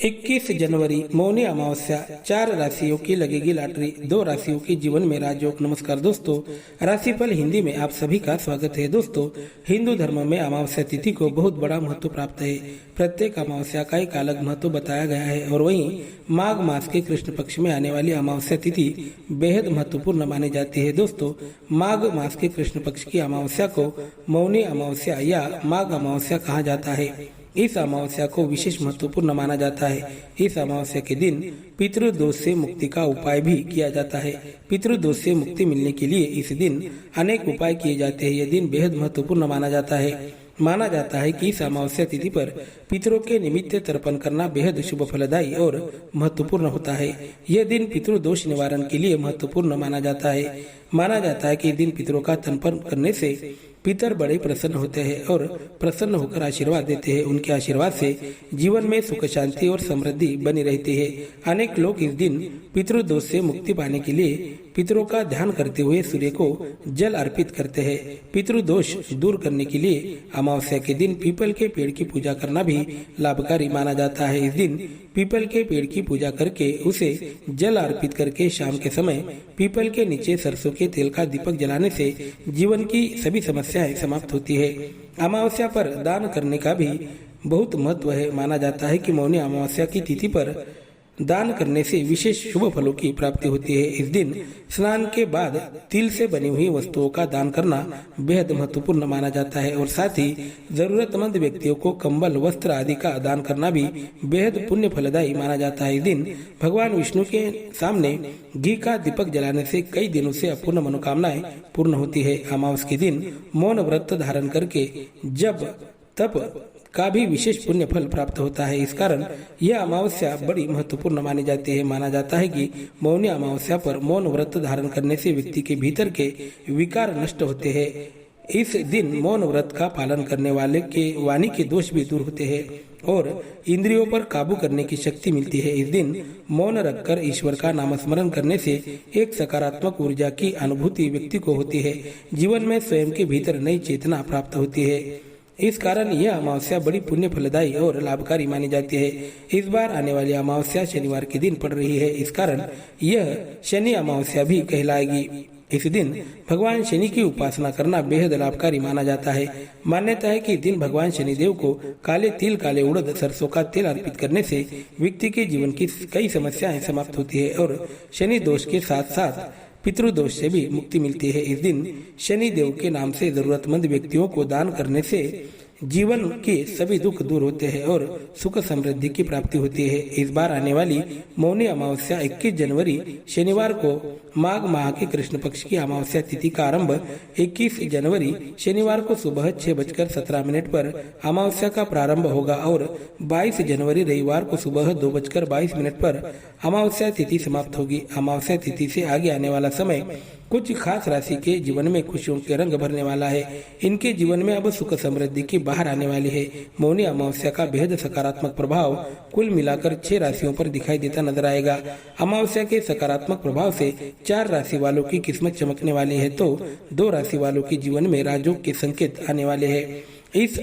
21 जनवरी मौनी अमावस्या। 4 राशियों की लगेगी लॉटरी, 2 राशियों के जीवन में राजयोग। नमस्कार दोस्तों, राशिफल हिंदी में आप सभी का स्वागत है। दोस्तों, हिंदू धर्म में अमावस्या तिथि को बहुत बड़ा महत्व प्राप्त है। प्रत्येक अमावस्या का एक अलग महत्व बताया गया है और वहीं माघ मास के कृष्ण पक्ष में आने वाली अमावस्या तिथि बेहद महत्वपूर्ण मानी जाती है। दोस्तों, माघ मास के कृष्ण पक्ष की अमावस्या को मौनी अमावस्या या माघ अमावस्या कहा जाता है। इस अमावस्या को विशेष महत्वपूर्ण माना जाता है। इस अमावस्या के दिन पितृदोष से मुक्ति का उपाय भी किया जाता है। पितृदोष से मुक्ति मिलने के लिए इस दिन अनेक उपाय किए जाते हैं। यह दिन बेहद महत्वपूर्ण माना जाता है। माना जाता है कि इस अमावस्या तिथि पर पितरों के निमित्त तर्पण करना बेहद शुभ फलदायी और महत्वपूर्ण होता है। यह दिन पितृदोष निवारण के लिए महत्वपूर्ण माना जाता है। माना जाता है कि दिन पितरों का तर्पण करने से पितर बड़े प्रसन्न होते हैं और प्रसन्न होकर आशीर्वाद देते हैं। उनके आशीर्वाद से जीवन में सुख शांति और समृद्धि बनी रहती है। अनेक लोग इस दिन पितृदोष से मुक्ति पाने के लिए पितरों का ध्यान करते हुए सूर्य को जल अर्पित करते हैं। पितृदोष दूर करने के लिए अमावस्या के दिन पीपल के पेड़ की पूजा करना भी लाभकारी माना जाता है। इस दिन पीपल के पेड़ की पूजा करके उसे जल अर्पित करके शाम के समय पीपल के नीचे सरसों के तेल का दीपक जलाने से जीवन की सभी समस्याएं समाप्त होती है। अमावस्या पर दान करने का भी बहुत महत्व है। माना जाता है कि मौनी अमावस्या की तिथि पर दान करने से विशेष शुभ फलों की प्राप्ति होती है। इस दिन स्नान के बाद तिल से बनी हुई वस्तुओं का दान करना बेहद महत्वपूर्ण माना जाता है और साथ ही जरूरतमंद व्यक्तियों को कंबल, वस्त्र आदि का दान करना भी बेहद पुण्य फलदायी माना जाता है। इस दिन भगवान विष्णु के सामने घी का दीपक जलाने से कई दिनों से अपूर्ण मनोकामनाएं पूर्ण होती है। अमावस्या के दिन मौन व्रत धारण करके जब तप का भी विशेष पुण्य फल प्राप्त होता है। इस कारण यह अमावस्या बड़ी महत्वपूर्ण मानी जाती है। माना जाता है कि मौनी अमावस्या पर मौन व्रत धारण करने से व्यक्ति के भीतर के विकार नष्ट होते हैं। इस दिन मौन व्रत का पालन करने वाले के वाणी के दोष भी दूर होते हैं और इंद्रियों पर काबू करने की शक्ति मिलती है। इस दिन मौन रखकर ईश्वर का नामस्मरण करने से एक सकारात्मक ऊर्जा की अनुभूति व्यक्ति को होती है। जीवन में स्वयं के भीतर नई चेतना प्राप्त होती है। इस कारण यह अमावस्या बड़ी पुण्य फलदायी और लाभकारी मानी जाती है। इस बार आने वाली अमावस्या शनिवार के दिन पड़ रही है। इस कारण यह शनि अमावस्या भी कहलाएगी। इस दिन भगवान शनि की उपासना करना बेहद लाभकारी माना जाता है। मान्यता है कि इस दिन भगवान शनिदेव को काले तिल, काले उड़द, सरसों का तेल अर्पित करने से व्यक्ति के जीवन की कई समस्याएं समाप्त होती है और शनि दोष के साथ साथ पितृदोष से भी मुक्ति मिलती है। इस दिन शनि देव के नाम से जरूरतमंद व्यक्तियों को दान करने से जीवन के सभी दुख दूर होते हैं और सुख समृद्धि की प्राप्ति होती है। इस बार आने वाली मौनी अमावस्या 21 जनवरी शनिवार को माघ माह के कृष्ण पक्ष की अमावस्या तिथि का आरंभ 21 जनवरी शनिवार को सुबह 6:17 पर अमावस्या का प्रारंभ होगा और 22 जनवरी रविवार को सुबह 2:22 पर अमावस्या तिथि समाप्त होगी। अमावस्या तिथि से आगे आने वाला समय कुछ खास राशि के जीवन में खुशियों के रंग भरने वाला है। इनके जीवन में अब सुख समृद्धि की बाहर आने वाली है। मौनी अमावस्या का बेहद सकारात्मक प्रभाव कुल मिलाकर 6 राशियों पर दिखाई देता नजर आएगा। अमावस्या के सकारात्मक प्रभाव से 4 राशि वालों की किस्मत चमकने वाली है तो 2 राशि वालों के जीवन में राजयोग के संकेत आने वाले हैं। इस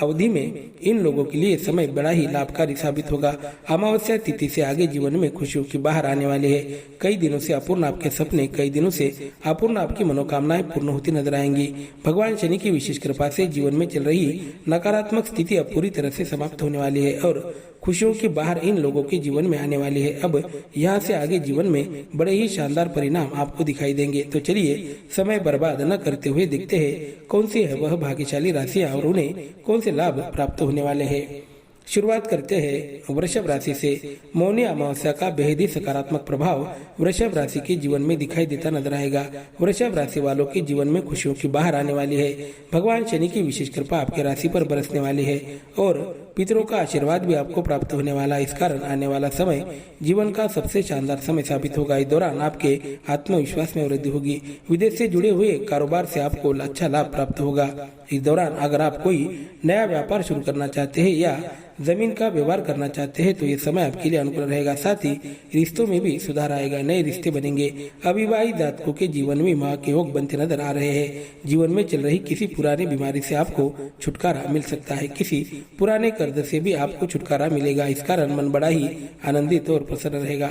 अवधि में इन लोगों के लिए समय बड़ा ही लाभकारी साबित होगा। अमावस्या तिथि से आगे जीवन में खुशियों की बाहर आने वाली है। कई दिनों से अपूर्ण आपके सपने, कई दिनों से अपूर्ण आपकी मनोकामनाएं पूर्ण होती नजर आएंगी। भगवान शनि की विशेष कृपा से जीवन में चल रही नकारात्मक स्थिति अब पूरी तरह से समाप्त होने वाली है और खुशियों की बाहर इन लोगों के जीवन में आने वाली है। अब यहाँ से आगे जीवन में बड़े ही शानदार परिणाम आपको दिखाई देंगे। तो चलिए समय बर्बाद न करते हुए देखते हैं कौन सी है वह भाग्यशाली राशियां और उन्हें कौन से लाभ प्राप्त होने वाले हैं। शुरुआत करते हैं वृषभ राशि से। मौनी अमावस्या का बेहद ही सकारात्मक प्रभाव वृषभ राशि के जीवन में दिखाई देता नजर आएगा। वृषभ राशि वालों के जीवन में खुशियों की बाहर आने वाली है। भगवान शनि की विशेष कृपा आपके राशि पर बरसने वाली है और पितरों का आशीर्वाद भी आपको प्राप्त होने वाला है। इस कारण आने वाला समय जीवन का सबसे शानदार समय साबित होगा। इस दौरान आपके आत्मविश्वास में वृद्धि होगी। विदेश से जुड़े हुए कारोबार से आपको अच्छा लाभ प्राप्त होगा। इस दौरान अगर आप कोई नया व्यापार शुरू करना चाहते हैं या जमीन का व्यवहार करना चाहते हैं तो ये समय आपके लिए अनुकूल रहेगा। साथ ही रिश्तों में भी सुधार आएगा, नए रिश्ते बनेंगे। अविवाहित जातकों के जीवन में विवाह के योग बनते नजर आ रहे हैं। जीवन में चल रही किसी पुरानी बीमारी से आपको छुटकारा मिल सकता है। किसी पुराने कर्ज से भी आपको छुटकारा मिलेगा। इस कारण मन बड़ा ही आनंदित और प्रसन्न रहेगा।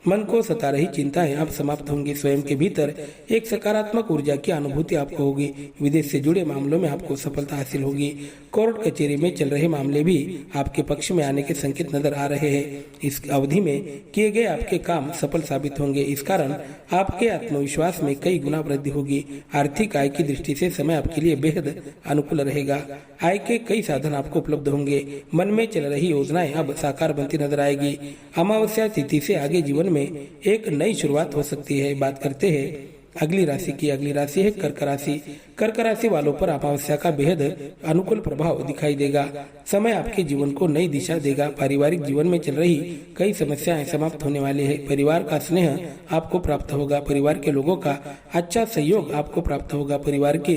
मन को सता रही चिंताएं अब समाप्त होंगी। स्वयं के भीतर एक सकारात्मक ऊर्जा की अनुभूति आपको होगी। विदेश से जुड़े मामलों में आपको सफलता हासिल होगी। कोर्ट कचहरी में चल रहे मामले भी आपके पक्ष में आने के संकेत नजर आ रहे हैं। इस अवधि में किए गए आपके काम सफल साबित होंगे। इस कारण आपके आत्मविश्वास में कई गुना वृद्धि होगी। आर्थिक आय की दृष्टि से समय आपके लिए बेहद अनुकूल रहेगा। आय के कई साधन आपको उपलब्ध होंगे। मन में चल रही योजनाएं अब साकार बनती नजर आएगी। अमावस्या तिथि से आगे जीवन में एक नई शुरुआत हो सकती है। बात करते हैं अगली राशि की। अगली राशि है कर्क राशि। कर्क राशि वालों पर अमावस्या का बेहद अनुकूल प्रभाव दिखाई देगा। समय आपके जीवन को नई दिशा देगा। पारिवारिक जीवन में चल रही कई समस्याएं समाप्त होने वाली है। परिवार का स्नेह आपको प्राप्त होगा। परिवार के लोगों का अच्छा सहयोग आपको प्राप्त होगा। परिवार के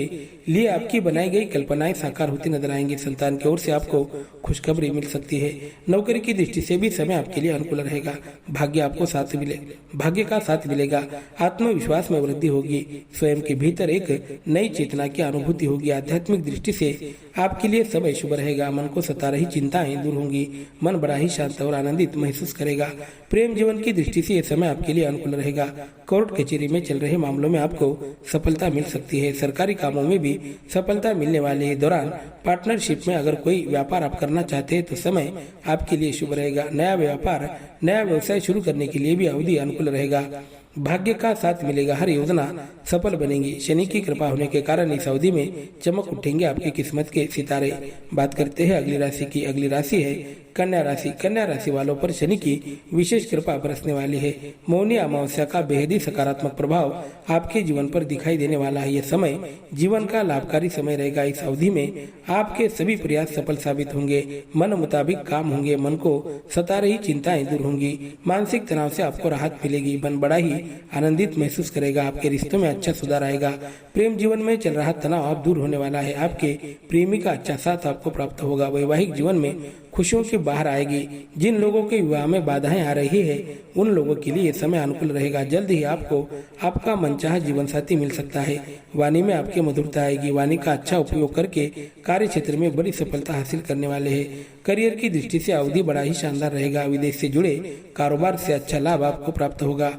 लिए आपकी बनाई गई कल्पनाएं साकार होती नजर आएंगी। संतान की ओर से आपको खुशखबरी मिल सकती है। नौकरी की दृष्टि से भी समय आपके लिए अनुकूल रहेगा। भाग्य का साथ मिलेगा। आत्मविश्वास में वृद्धि होगी। स्वयं के भीतर एक नई चेतना की अनुभूति होगी। आध्यात्मिक दृष्टि से आपके लिए समय शुभ रहेगा। मन को सता रही चिंताएं दूर होंगी। मन बड़ा ही शांत और आनंदित महसूस करेगा। प्रेम जीवन की दृष्टि से यह समय आपके लिए अनुकूल रहेगा। कोर्ट कचहरी में चल रहे मामलों में आपको सफलता मिल सकती है। सरकारी कामों में भी सफलता मिलने वाले है। दौरान पार्टनरशिप में अगर कोई व्यापार आप करना चाहते हैं तो समय आपके लिए शुभ रहेगा। नया व्यवसाय शुरू करने के लिए भी अवधि अनुकूल रहेगा। भाग्य का साथ मिलेगा। हर योजना सफल बनेगी। शनि की कृपा होने के कारण इस अवधि में चमक उठेंगे आपकी किस्मत के सितारे। बात करते हैं अगली राशि की। अगली राशि है कन्या राशि। कन्या राशि वालों पर शनि की विशेष कृपा बरसने वाली है। मौनी अमावस्या का बेहद ही सकारात्मक प्रभाव आपके जीवन पर दिखाई देने वाला है। यह समय जीवन का लाभकारी समय रहेगा। इस अवधि में आपके सभी प्रयास सफल साबित होंगे। मन मुताबिक काम होंगे। मन को सता रही चिंताएं दूर होंगी। मानसिक तनाव से आपको राहत मिलेगी। मन बड़ा ही आनंदित महसूस करेगा। आपके रिश्तों में अच्छा सुधार आएगा। प्रेम जीवन में चल रहा तनाव अब दूर होने वाला है। आपके प्रेमी का अच्छा साथ आपको प्राप्त होगा। वैवाहिक जीवन में खुशियों की बाहर आएगी। जिन लोगों के विवाह में बाधाएं आ रही है उन लोगों के लिए समय अनुकूल रहेगा। जल्द ही आपको आपका मनचाहा जीवन साथी मिल सकता है। वाणी में आपकी मधुरता आएगी। वाणी का अच्छा उपयोग करके कार्य क्षेत्र में बड़ी सफलता हासिल करने वाले हैं। करियर की दृष्टि से अवधि बड़ा ही शानदार रहेगा। विदेश से जुड़े कारोबार से अच्छा लाभ आपको प्राप्त होगा।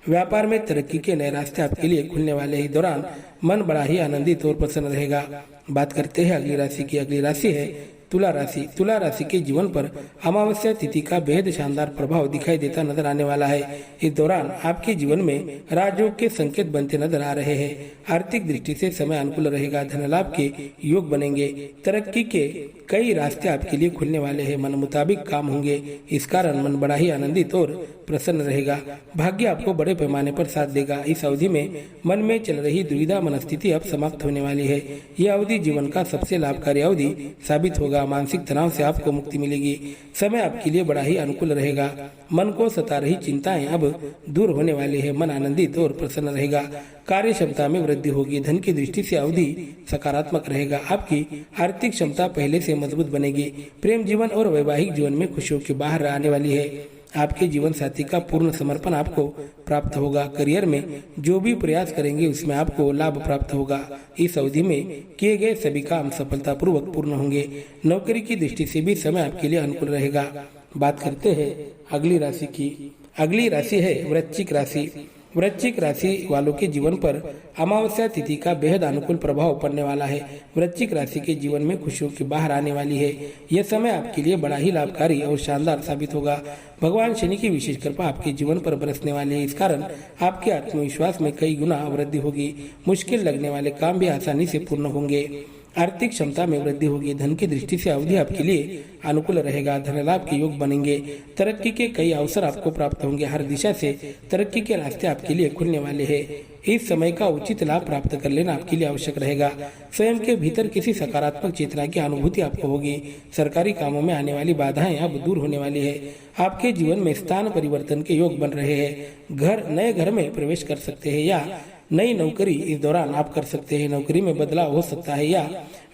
व्यापार में तरक्की के नए रास्ते आपके लिए खुलने वाले हैं। दौरान मन बड़ा ही आनंदित और प्रसन्न रहेगा। बात करते हैं अगली राशि की। अगली राशि है तुला राशि। तुला राशि के जीवन पर अमावस्या तिथि का बेहद शानदार प्रभाव दिखाई देता नजर आने वाला है। इस दौरान आपके जीवन में राजयोग के संकेत बनते नजर आ रहे हैं। आर्थिक दृष्टि से समय अनुकूल रहेगा। धन लाभ के योग बनेंगे। तरक्की के कई रास्ते आपके लिए खुलने वाले हैं। मन मुताबिक काम होंगे। इस कारण मन बड़ा ही आनंदित और प्रसन्न रहेगा। भाग्य आपको बड़े पैमाने पर साथ देगा। इस अवधि में मन में चल रही दुविधा मनस्थिति अब समाप्त होने वाली है। यह अवधि जीवन का सबसे लाभकारी अवधि साबित होगा। मानसिक तनाव से आपको मुक्ति मिलेगी। समय आपके लिए बड़ा ही अनुकूल रहेगा। मन को सता रही चिंताएं अब दूर होने वाली है। मन आनंदित और प्रसन्न रहेगा। कार्य क्षमता में वृद्धि होगी। धन की दृष्टि से अवधि सकारात्मक रहेगा। आपकी आर्थिक क्षमता पहले से मजबूत बनेगी। प्रेम जीवन और वैवाहिक जीवन में खुशियों की बाहर आने वाली है। आपके जीवन साथी का पूर्ण समर्पण आपको प्राप्त होगा। करियर में जो भी प्रयास करेंगे उसमें आपको लाभ प्राप्त होगा। इस अवधि में किए गए सभी काम सफलतापूर्वक पूर्ण होंगे। नौकरी की दृष्टि से भी समय आपके लिए अनुकूल रहेगा। बात करते हैं अगली राशि की। अगली राशि है वृश्चिक राशि। वृश्चिक राशि वालों के जीवन पर अमावस्या तिथि का बेहद अनुकूल प्रभाव पड़ने वाला है। वृश्चिक राशि के जीवन में खुशियों की बाहर आने वाली है। यह समय आपके लिए बड़ा ही लाभकारी और शानदार साबित होगा। भगवान शनि की विशेष कृपा आपके जीवन पर बरसने वाली है। इस कारण आपके आत्मविश्वास में कई गुना वृद्धि होगी। मुश्किल लगने वाले काम भी आसानी से पूर्ण होंगे। आर्थिक क्षमता में वृद्धि होगी। धन की दृष्टि से अवधि आपके लिए अनुकूल रहेगा। धन लाभ के योग बनेंगे। तरक्की के कई अवसर आपको प्राप्त होंगे। हर दिशा से तरक्की के रास्ते आपके लिए खुलने वाले हैं। इस समय का उचित लाभ प्राप्त कर लेना आपके लिए आवश्यक रहेगा। स्वयं के भीतर किसी सकारात्मक चेतना की अनुभूति आपको होगी। सरकारी कामों में आने वाली बाधाएं अब दूर होने वाली है। आपके जीवन में स्थान परिवर्तन के योग बन रहे हैं। नए घर में प्रवेश कर सकते हैं या नई नौकरी इस दौरान आप कर सकते हैं। नौकरी में बदलाव हो सकता है या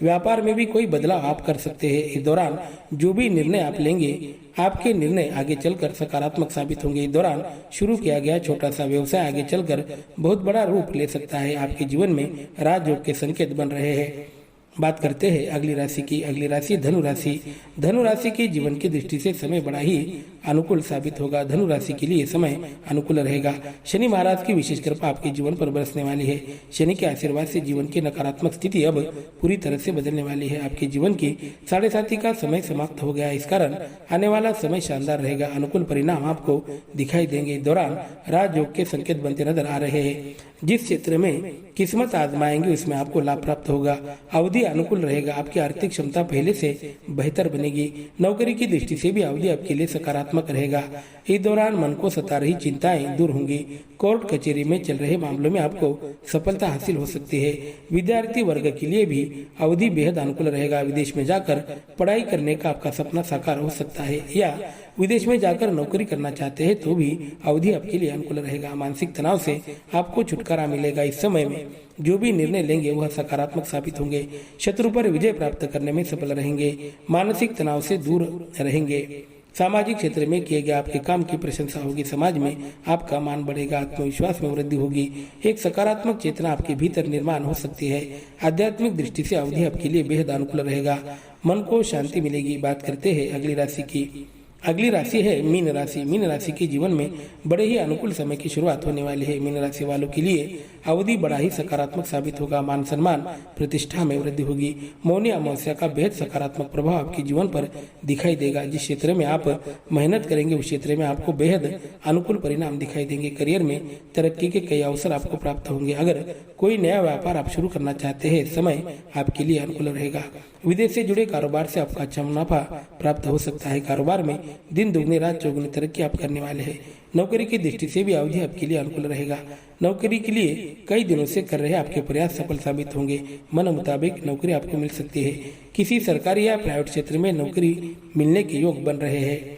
व्यापार में भी कोई बदलाव आप कर सकते हैं। इस दौरान जो भी निर्णय आप लेंगे आपके निर्णय आगे चलकर सकारात्मक साबित होंगे। इस दौरान शुरू किया गया छोटा सा व्यवसाय आगे चलकर बहुत बड़ा रूप ले सकता है। आपके जीवन में राजयोग के संकेत बन रहे हैं। बात करते हैं अगली राशि की। अगली राशि धनु राशि। धनु राशि के जीवन की दृष्टि से समय बड़ा ही अनुकूल साबित होगा। धनु राशि के लिए समय अनुकूल रहेगा। शनि महाराज की विशेष कृपा आपके जीवन पर बरसने वाली है। शनि के आशीर्वाद से जीवन की नकारात्मक स्थिति अब पूरी तरह से बदलने वाली है। आपके जीवन की 7:30 का समय समाप्त हो गया। इस कारण आने वाला समय शानदार रहेगा। अनुकूल परिणाम आपको दिखाई देंगे। इस दौरान राजयोग के संकेत बनते नजर आ रहे हैं। जिस क्षेत्र में किस्मत आजमाएंगे उसमें आपको लाभ प्राप्त होगा। अवधि अनुकूल रहेगा। आपकी आर्थिक क्षमता पहले से बेहतर बनेगी। नौकरी की दृष्टि से भी अवधि आपके लिए सकारात्मक रहेगा। इस दौरान मन को सता रही चिंताएं दूर होंगी। कोर्ट कचहरी में चल रहे मामलों में आपको सफलता हासिल हो सकती है। विद्यार्थी वर्ग के लिए भी अवधि बेहद अनुकूल रहेगा। विदेश में जाकर पढ़ाई करने का आपका सपना साकार हो सकता है या विदेश में जाकर नौकरी करना चाहते हैं तो भी अवधि आपके लिए अनुकूल रहेगा। मानसिक तनाव से आपको छुटकारा मिलेगा। इस समय में जो भी निर्णय लेंगे वह सकारात्मक साबित होंगे। शत्रु पर विजय प्राप्त करने में सफल रहेंगे। मानसिक तनाव से दूर रहेंगे। सामाजिक क्षेत्र में किए गए आपके काम की प्रशंसा होगी। समाज में आपका मान बढ़ेगा। आत्मविश्वास में वृद्धि होगी। एक सकारात्मक चेतना आपके भीतर निर्माण हो सकती है। आध्यात्मिक दृष्टि से अवधि आपके लिए बेहद अनुकूल रहेगा। मन को शांति मिलेगी। बात करते हैं अगली राशि की। अगली राशि है मीन राशि। मीन राशि के जीवन में बड़े ही अनुकूल समय की शुरुआत होने वाली है। मीन राशि वालों के लिए अवधि बड़ा ही सकारात्मक साबित होगा। मान सम्मान प्रतिष्ठा में वृद्धि होगी। मौनी अमावस्या का बेहद सकारात्मक प्रभाव आपके जीवन पर दिखाई देगा। जिस क्षेत्र में आप मेहनत करेंगे उस क्षेत्र में आपको बेहद अनुकूल परिणाम दिखाई देंगे। करियर में तरक्की के कई अवसर आपको प्राप्त होंगे। अगर कोई नया व्यापार आप शुरू करना चाहते हैं समय आपके लिए अनुकूल रहेगा। विदेश से जुड़े कारोबार से आपका अच्छा मुनाफा प्राप्त हो सकता है। कारोबार में दिन दुगनी रात चौगुनी तरक्की आप करने वाले हैं। नौकरी की दृष्टि से भी अवधि आपके लिए अनुकूल रहेगा। नौकरी के लिए कई दिनों से कर रहे आपके प्रयास सफल साबित होंगे। मन मुताबिक नौकरी आपको मिल सकती है। किसी सरकारी या प्राइवेट क्षेत्र में नौकरी मिलने के योग बन रहे हैं।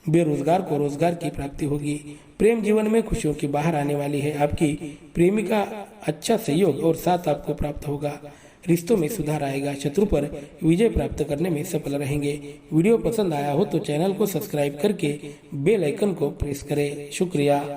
बेरोजगार को रोजगार की प्राप्ति होगी। प्रेम जीवन में खुशियों की बाहर आने वाली है। आपकी प्रेमिका अच्छा सहयोग और साथ आपको प्राप्त होगा। रिश्तों में सुधार आएगा। शत्रु पर विजय प्राप्त करने में सफल रहेंगे। वीडियो पसंद आया हो तो चैनल को सब्सक्राइब करके बेल आइकन को प्रेस करें। शुक्रिया।